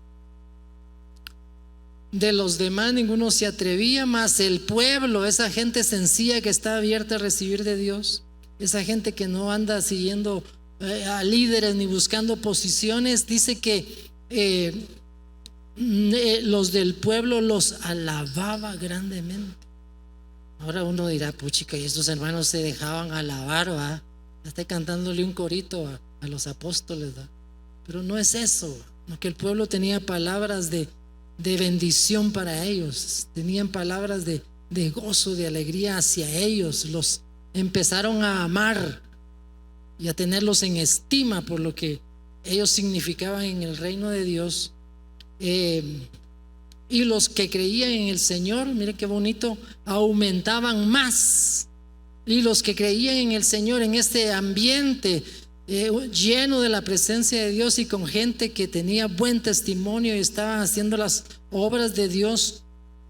De los demás ninguno se atrevía, más el pueblo, esa gente sencilla que está abierta a recibir de Dios, esa gente que no anda siguiendo a líderes ni buscando posiciones, dice que los del pueblo los alababa grandemente. Ahora uno dirá, puchica, y estos hermanos se dejaban alabar, ¿va? Está cantándole un corito a los apóstoles, ¿va? Pero no es eso, ¿no? Que el pueblo tenía palabras de bendición para ellos, tenían palabras de gozo, de alegría hacia ellos, los empezaron a amar y a tenerlos en estima por lo que ellos significaban en el reino de Dios. Y los que creían en el Señor, miren qué bonito, aumentaban más. Y los que creían en el Señor, en este ambiente lleno de la presencia de Dios y con gente que tenía buen testimonio y estaban haciendo las obras de Dios,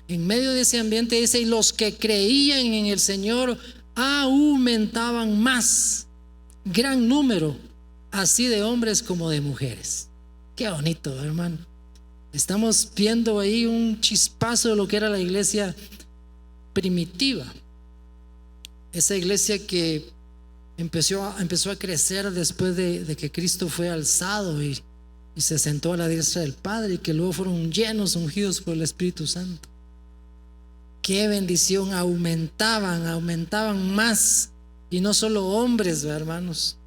en medio de ese ambiente dice, y los que creían en el Señor aumentaban más, gran número, así de hombres como de mujeres. Qué bonito, hermano. Estamos viendo ahí un chispazo de lo que era la iglesia primitiva, esa iglesia que empezó a crecer después de que Cristo fue alzado y se sentó a la diestra del Padre, y que luego fueron llenos, ungidos por el Espíritu Santo. Qué bendición, aumentaban más, y no solo hombres, hermanos,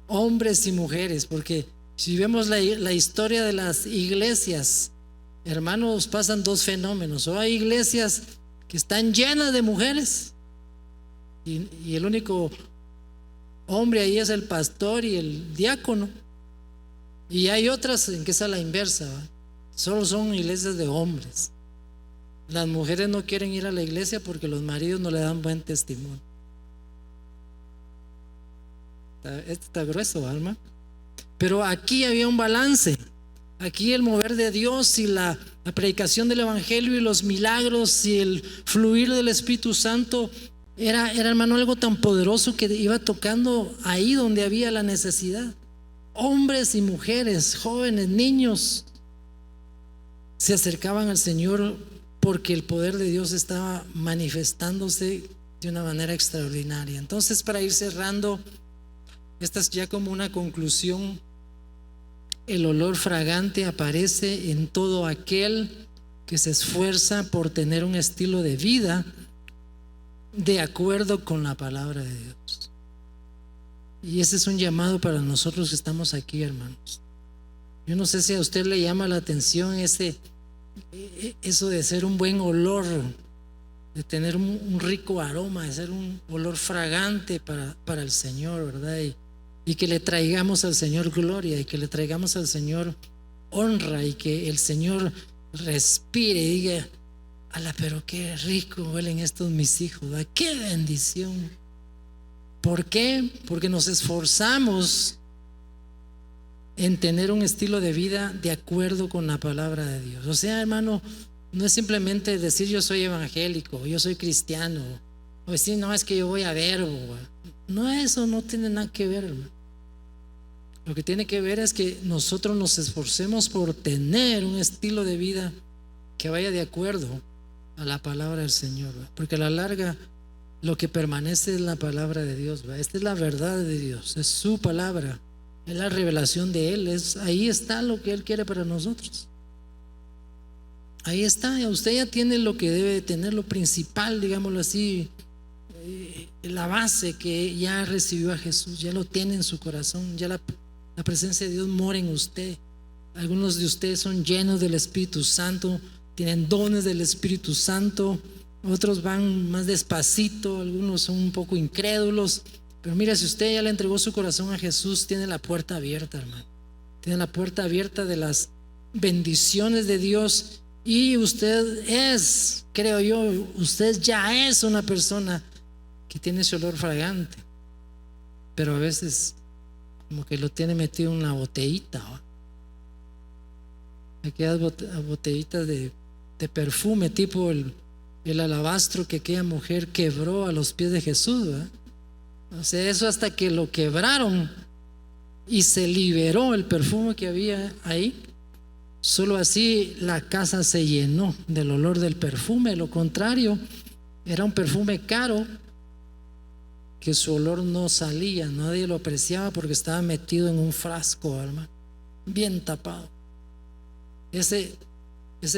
hombres y mujeres, porque si vemos la historia de las iglesias, hermanos, pasan dos fenómenos: o hay iglesias que están llenas de mujeres y el único hombre ahí es el pastor y el diácono, y hay otras en que es a la inversa, ¿va? Solo son iglesias de hombres. Las mujeres no quieren ir a la iglesia porque los maridos no le dan buen testimonio. Esto está grueso, alma. Pero aquí había un balance. Aquí el mover de Dios y la predicación del evangelio y los milagros y el fluir del Espíritu Santo era, hermano, algo tan poderoso que iba tocando ahí donde había la necesidad. Hombres y mujeres, jóvenes, niños se acercaban al Señor porque el poder de Dios estaba manifestándose de una manera extraordinaria. Entonces, para ir cerrando, esta es ya como una conclusión. El olor fragante aparece en todo aquel que se esfuerza por tener un estilo de vida de acuerdo con la palabra de Dios. Y ese es un llamado para nosotros que estamos aquí, hermanos. Yo no sé si a usted le llama la atención eso de ser un buen olor, de tener un rico aroma, de ser un olor fragante para el Señor, ¿verdad? Y que le traigamos al Señor gloria, y que le traigamos al Señor honra, y que el Señor respire y diga: ala, pero qué rico huelen estos mis hijos, ¿verdad? Qué bendición. ¿Por qué? Porque nos esforzamos en tener un estilo de vida de acuerdo con la palabra de Dios. O sea, hermano, no es simplemente decir yo soy evangélico, yo soy cristiano, o decir no, es que yo voy a Verbo. No, eso no tiene nada que ver, hermano. Lo que tiene que ver es que nosotros nos esforcemos por tener un estilo de vida que vaya de acuerdo a la palabra del Señor, ¿verdad? Porque a la larga lo que permanece es la palabra de Dios, ¿verdad? Esta es la verdad de Dios, es su palabra, es la revelación de Él, ahí está lo que Él quiere para nosotros. Ahí está, usted ya tiene lo que debe de tener, lo principal, digámoslo así, la base que ya recibió a Jesús, ya lo tiene en su corazón, ya la presencia de Dios mora en usted. Algunos de ustedes son llenos del Espíritu Santo, tienen dones del Espíritu Santo, otros van más despacito, algunos son un poco incrédulos, pero mira, si usted ya le entregó su corazón a Jesús, tiene la puerta abierta, hermano, tiene la puerta abierta de las bendiciones de Dios. Y usted es, creo yo, usted ya es una persona que tiene ese olor fragante, pero a veces como que lo tiene metido en una botellita, ¿no? Aquellas botellitas de perfume, tipo el alabastro que aquella mujer quebró a los pies de Jesús, ¿verdad? O sea, eso hasta que lo quebraron y se liberó el perfume que había ahí. Solo así la casa se llenó del olor del perfume. Lo contrario, era un perfume caro que su olor no salía, nadie lo apreciaba porque estaba metido en un frasco, hermano, bien tapado. Ese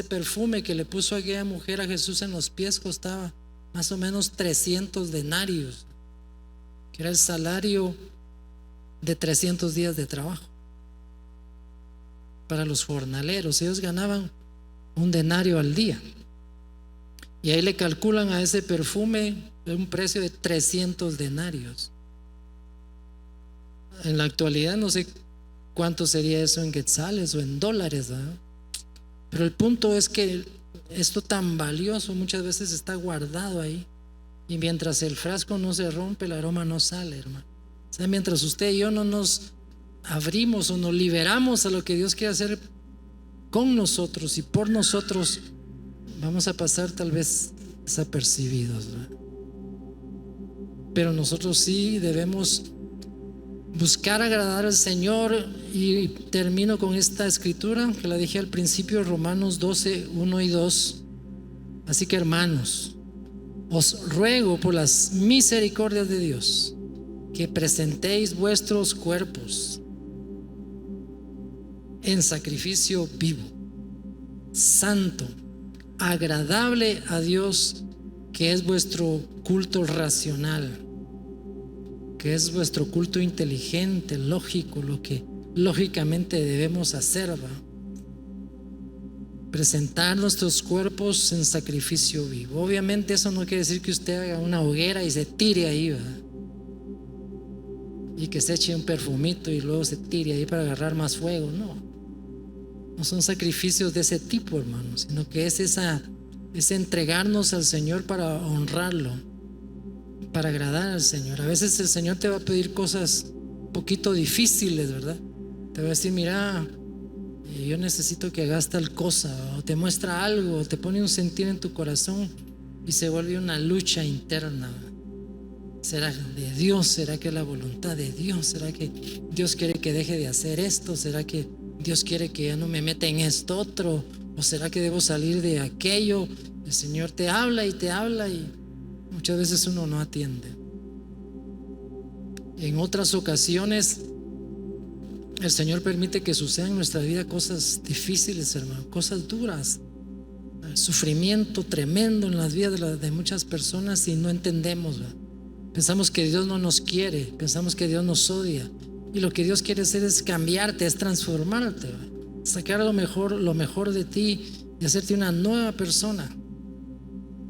perfume que le puso aquella mujer a Jesús en los pies costaba más o menos 300 denarios, que era el salario de 300 días de trabajo. Para los jornaleros, ellos ganaban un denario al día, y ahí le calculan a ese perfume un precio de 300 denarios. En la actualidad no sé cuánto sería eso en quetzales o en dólares, ¿verdad? Pero el punto es que esto tan valioso muchas veces está guardado ahí, y mientras el frasco no se rompe, el aroma no sale, hermano. O sea, mientras usted y yo no nos abrimos o nos liberamos a lo que Dios quiere hacer con nosotros y por nosotros, vamos a pasar tal vez desapercibidos, ¿verdad? Pero nosotros sí debemos buscar agradar al Señor. Y termino con esta escritura que la dije al principio, Romanos 12, 1 y 2. Así que, hermanos, os ruego por las misericordias de Dios que presentéis vuestros cuerpos en sacrificio vivo, santo, agradable a Dios, que es vuestro culto racional, que es vuestro culto inteligente, lógico, lo que lógicamente debemos hacer, ¿va? Presentar nuestros cuerpos en sacrificio vivo. Obviamente eso no quiere decir que usted haga una hoguera y se tire ahí, ¿va? Y que se eche un perfumito y luego se tire ahí para agarrar más fuego. No son sacrificios de ese tipo, hermanos, sino que es ese entregarnos al Señor para honrarlo, para agradar al Señor. A veces el Señor te va a pedir cosas un poquito difíciles, ¿verdad? Te va a decir, mira, yo necesito que hagas tal cosa, o te muestra algo, o te pone un sentir en tu corazón y se vuelve una lucha interna. ¿Será de Dios? ¿Será que es la voluntad de Dios? ¿Será que Dios quiere que deje de hacer esto? ¿Será que Dios quiere que ya no me meta en esto otro? ¿O será que debo salir de aquello? El Señor te habla y muchas veces uno no atiende. En otras ocasiones el Señor permite que sucedan en nuestra vida cosas difíciles, hermano, cosas duras, sufrimiento tremendo en las vidas de muchas personas, y no entendemos, ¿verdad? Pensamos que Dios no nos quiere, pensamos que Dios nos odia, y lo que Dios quiere hacer es cambiarte, es transformarte, ¿verdad? Sacar lo mejor de ti y hacerte una nueva persona.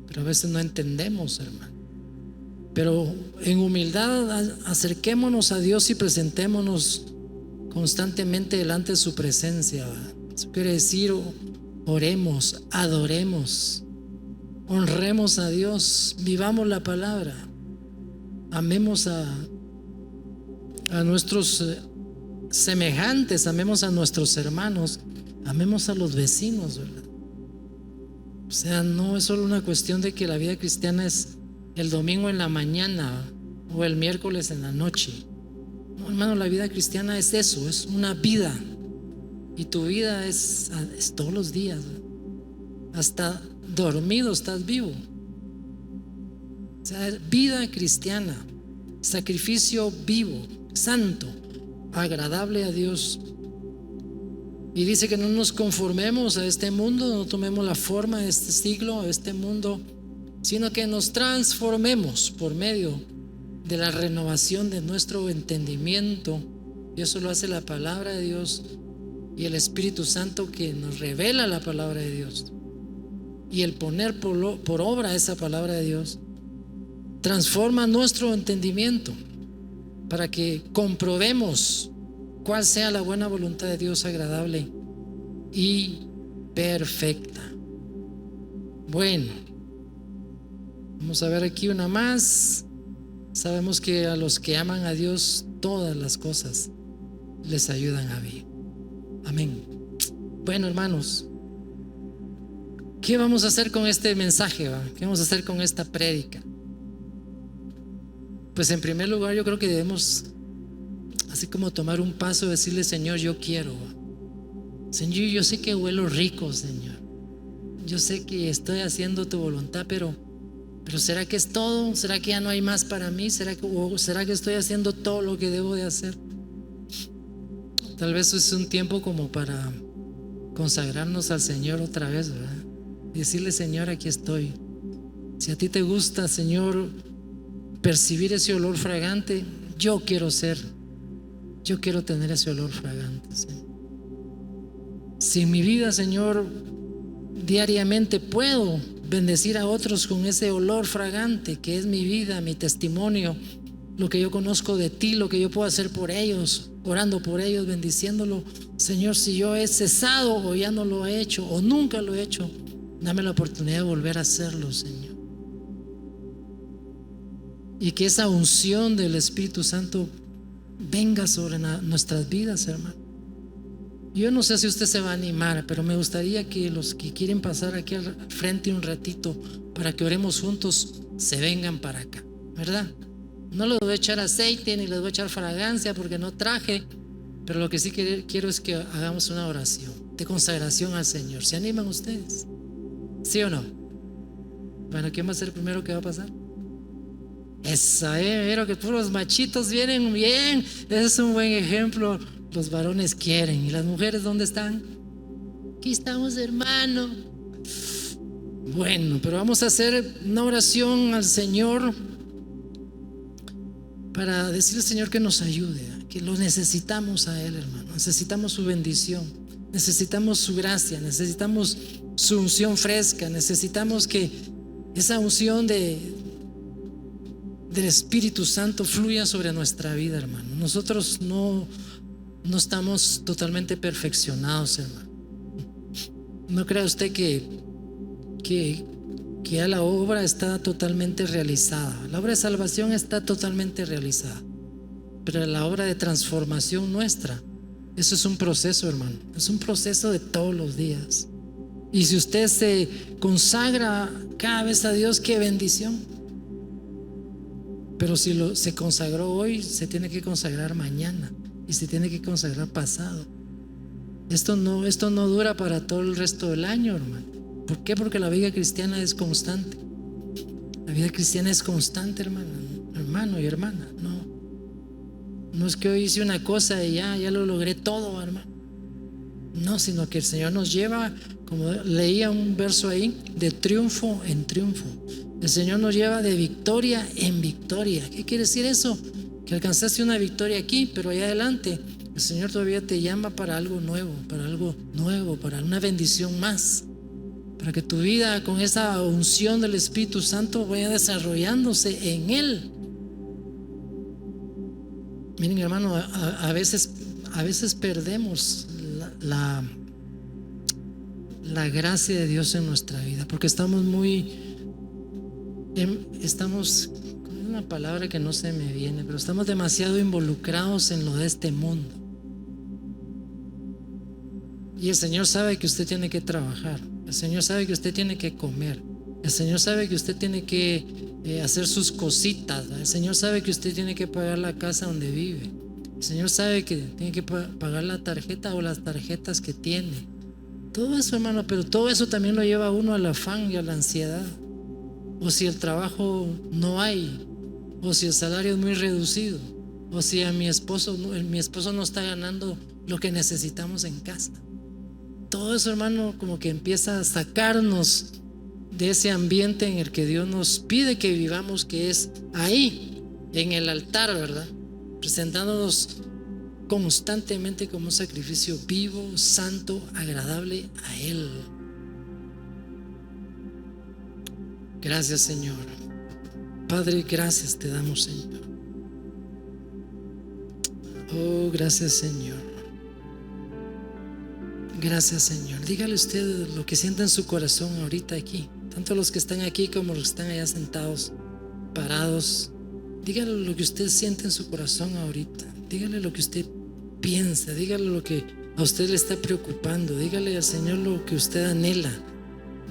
Pero a veces no entendemos, hermano. Pero en humildad acerquémonos a Dios y presentémonos constantemente delante de su presencia. Eso quiere decir, oremos, adoremos, honremos a Dios, vivamos la palabra, amemos a nuestros semejantes, amemos a nuestros hermanos, amemos a los vecinos, ¿verdad? O sea, no es solo una cuestión de que la vida cristiana es el domingo en la mañana o el miércoles en la noche. No, hermano, la vida cristiana es eso, es una vida. Y tu vida es todos los días, ¿verdad? Hasta dormido estás vivo. O sea, vida cristiana, sacrificio vivo, santo, agradable a Dios. Y dice que no nos conformemos a este mundo, no tomemos la forma de este siglo, a este mundo, sino que nos transformemos por medio de la renovación de nuestro entendimiento. Y eso lo hace la palabra de Dios y el Espíritu Santo, que nos revela la palabra de Dios. Y el poner por obra esa palabra de Dios transforma nuestro entendimiento para que comprobemos cuál sea la buena voluntad de Dios, agradable y perfecta. Bueno, vamos a ver aquí una más. Sabemos que a los que aman a Dios, todas las cosas les ayudan a bien. Amén. Bueno, hermanos, ¿qué vamos a hacer con este mensaje? ¿Qué vamos a hacer con esta prédica? Pues en primer lugar, yo creo que debemos, así como tomar un paso, decirle: Señor, yo quiero. Señor, yo sé que huelo rico, Señor. Yo sé que estoy haciendo tu voluntad, pero ¿será que es todo? ¿Será que ya no hay más para mí? ¿Será que estoy haciendo todo lo que debo de hacer? Tal vez es un tiempo como para consagrarnos al Señor otra vez, ¿verdad? Y decirle: Señor, aquí estoy. Si a ti te gusta, Señor, percibir ese olor fragante, yo quiero tener ese olor fragante, Señor. Si en mi vida, Señor, diariamente puedo bendecir a otros con ese olor fragante que es mi vida, mi testimonio, lo que yo conozco de ti, lo que yo puedo hacer por ellos, orando por ellos, bendiciéndolo, Señor, si yo he cesado o ya no lo he hecho o nunca lo he hecho, dame la oportunidad de volver a hacerlo, Señor. Y que esa unción del Espíritu Santo venga sobre nuestras vidas, hermano. Yo no sé si usted se va a animar, pero me gustaría que los que quieren pasar aquí al frente un ratito para que oremos juntos, se vengan para acá, ¿verdad? No les voy a echar aceite ni les voy a echar fragancia porque no traje, pero lo que sí quiero es que hagamos una oración de consagración al Señor. ¿Se animan ustedes? ¿Sí o no? Bueno, ¿quién va a ser el primero que va a pasar? Esa, mira que puros machitos vienen bien. Ese es un buen ejemplo. Los varones quieren. ¿Y las mujeres dónde están? Aquí estamos, hermano. Bueno, pero vamos a hacer una oración al Señor para decirle al Señor que nos ayude, que lo necesitamos a Él, hermano. Necesitamos su bendición, necesitamos su gracia, necesitamos su unción fresca, necesitamos que esa unción del Espíritu Santo fluya sobre nuestra vida, hermano. Nosotros no estamos totalmente perfeccionados, hermano. No crea usted que ya la obra está totalmente realizada. La obra de salvación está totalmente realizada, pero la obra de transformación nuestra, eso es un proceso, hermano. Es un proceso de todos los días. Y si usted se consagra cada vez a Dios, qué bendición. Pero si se consagró hoy, se tiene que consagrar mañana y se tiene que consagrar pasado. Esto no dura para todo el resto del año, hermano. ¿Por qué? Porque la vida cristiana es constante. La vida cristiana es constante, hermano y hermana. No es que hoy hice una cosa y ya lo logré todo, hermano. No, sino que el Señor nos lleva, como leía un verso ahí, de triunfo en triunfo. El Señor nos lleva de victoria en victoria. ¿Qué quiere decir eso? Que alcanzaste una victoria aquí, pero allá adelante el Señor todavía te llama para algo nuevo, para una bendición más, para que tu vida con esa unción del Espíritu Santo vaya desarrollándose en Él. Miren, hermano, a veces perdemos la gracia de Dios en nuestra vida porque estamos una palabra que no se me viene, pero estamos demasiado involucrados en lo de este mundo. Y el Señor sabe que usted tiene que trabajar. El Señor sabe que usted tiene que comer. El Señor sabe que usted tiene que hacer sus cositas. El Señor sabe que usted tiene que pagar la casa donde vive. El Señor sabe que tiene que pagar la tarjeta o las tarjetas que tiene. Todo eso, hermano, pero todo eso también lo lleva a uno al afán y a la ansiedad. O si el trabajo no hay, o si el salario es muy reducido, o si a mi esposo no está ganando lo que necesitamos en casa. Todo eso, hermano, como que empieza a sacarnos de ese ambiente en el que Dios nos pide que vivamos, que es ahí, en el altar, ¿verdad? Presentándonos constantemente como un sacrificio vivo, santo, agradable a Él. Gracias, Señor. Padre, gracias te damos, Señor. Oh, gracias, Señor. Gracias, Señor. Dígale usted lo que sienta en su corazón ahorita aquí, tanto los que están aquí como los que están allá sentados, parados. Dígale lo que usted siente en su corazón ahorita. Dígale lo que usted piensa. Dígale lo que a usted le está preocupando. Dígale al Señor lo que usted anhela.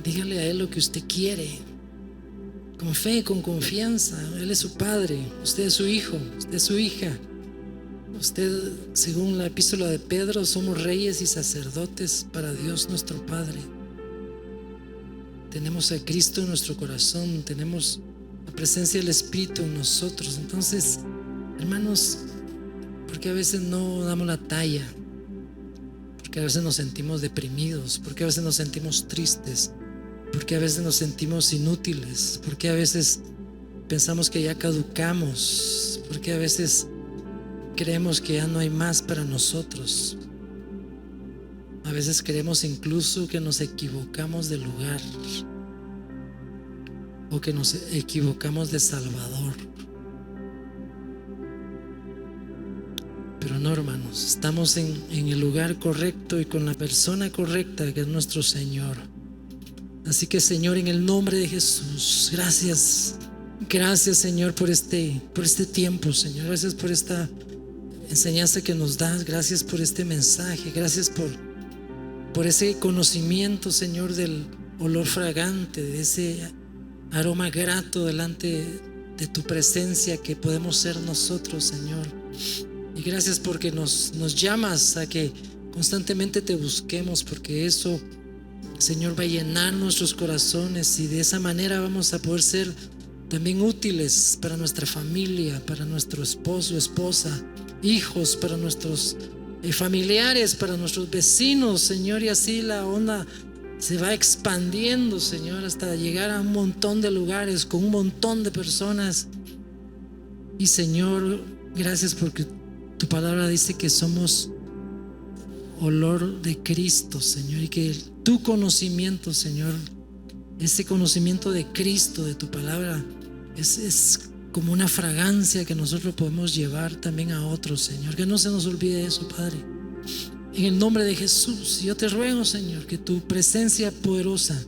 Dígale a Él lo que usted quiere. Con fe, con confianza. Él es su Padre, usted es su hijo, usted es su hija. Usted, según la epístola de Pedro, somos reyes y sacerdotes para Dios nuestro Padre. Tenemos a Cristo en nuestro corazón, tenemos la presencia del Espíritu en nosotros. Entonces, hermanos, ¿por qué a veces no damos la talla? ¿Por qué a veces nos sentimos deprimidos? ¿Por qué a veces nos sentimos tristes? ¿Por qué a veces nos sentimos inútiles? ¿Por qué a veces pensamos que ya caducamos? ¿Por qué a veces creemos que ya no hay más para nosotros? A veces creemos incluso que nos equivocamos de lugar o que nos equivocamos de Salvador. Pero no, hermanos, estamos en el lugar correcto y con la persona correcta, que es nuestro Señor. Así que, Señor, en el nombre de Jesús, gracias. Gracias, Señor, por este tiempo, Señor. Gracias por esta enseñanza que nos das. Gracias por este mensaje. Gracias por ese conocimiento, Señor, del olor fragante, de ese aroma grato delante de tu presencia que podemos ser nosotros, Señor. Y gracias porque nos llamas a que constantemente te busquemos, porque eso, Señor, va a llenar nuestros corazones y de esa manera vamos a poder ser también útiles para nuestra familia, para nuestro esposo, esposa, hijos, para nuestros familiares, para nuestros vecinos, Señor. Y así la onda se va expandiendo, Señor, hasta llegar a un montón de lugares con un montón de personas. Y, Señor, gracias porque tu palabra dice que somos olor de Cristo, Señor, y que tu conocimiento, Señor, ese conocimiento de Cristo, de tu palabra, es como una fragancia que nosotros podemos llevar también a otros, Señor. Que no se nos olvide eso, Padre. En el nombre de Jesús, yo te ruego, Señor, que tu presencia poderosa,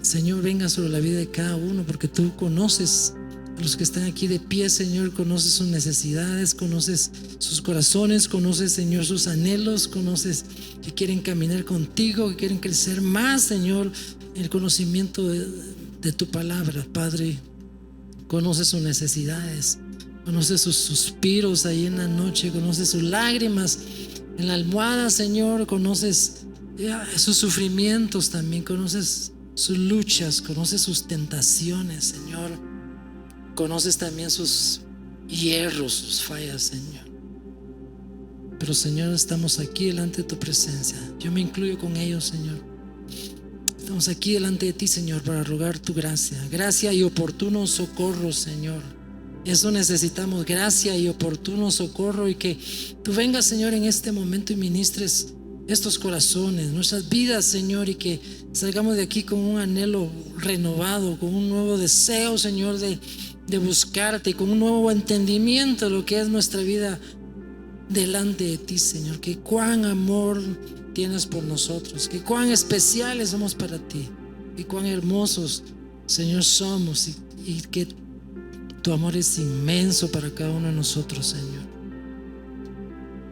Señor, venga sobre la vida de cada uno, porque tú conoces a los que están aquí de pie, Señor. Conoces sus necesidades, conoces sus corazones, conoces, Señor, sus anhelos, conoces que quieren caminar contigo, que quieren crecer más, Señor, en el conocimiento de tu palabra, Padre. Conoces sus necesidades, conoces sus suspiros ahí en la noche, conoces sus lágrimas en la almohada, Señor. Conoces sus sufrimientos también, conoces sus luchas, conoces sus tentaciones, Señor. Conoces también sus hierros, sus fallas, Señor. Pero, Señor, estamos aquí delante de tu presencia. Yo me incluyo con ellos, Señor. Estamos aquí delante de ti, Señor, para rogar tu gracia y oportuno socorro, Señor. Eso necesitamos, gracia y oportuno socorro, y que tú vengas, Señor, en este momento y ministres estos corazones, nuestras vidas, Señor, y que salgamos de aquí con un anhelo renovado, con un nuevo deseo, Señor, de buscarte, con un nuevo entendimiento de lo que es nuestra vida delante de ti, Señor. Que cuán amor tienes por nosotros, que cuán especiales somos para ti, y cuán hermosos, Señor, somos, y que Tu amor es inmenso para cada uno de nosotros, Señor.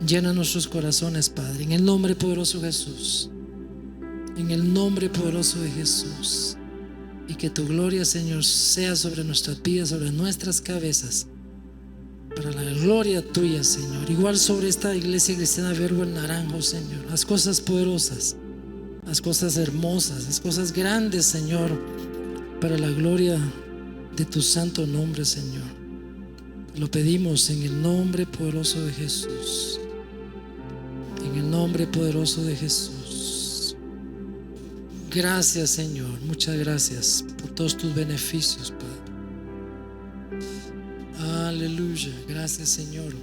Llena nuestros corazones, Padre, en el nombre poderoso de Jesús. En el nombre poderoso de Jesús. Y que tu gloria, Señor, sea sobre nuestras vidas, sobre nuestras cabezas, para la gloria tuya, Señor. Igual sobre esta iglesia cristiana Verbo el Naranjo, Señor. Las cosas poderosas, las cosas hermosas, las cosas grandes, Señor, para la gloria de tu santo nombre, Señor. Lo pedimos en el nombre poderoso de Jesús. En el nombre poderoso de Jesús. Gracias, Señor. Muchas gracias por todos tus beneficios, Padre. Aleluya. Gracias, Señor.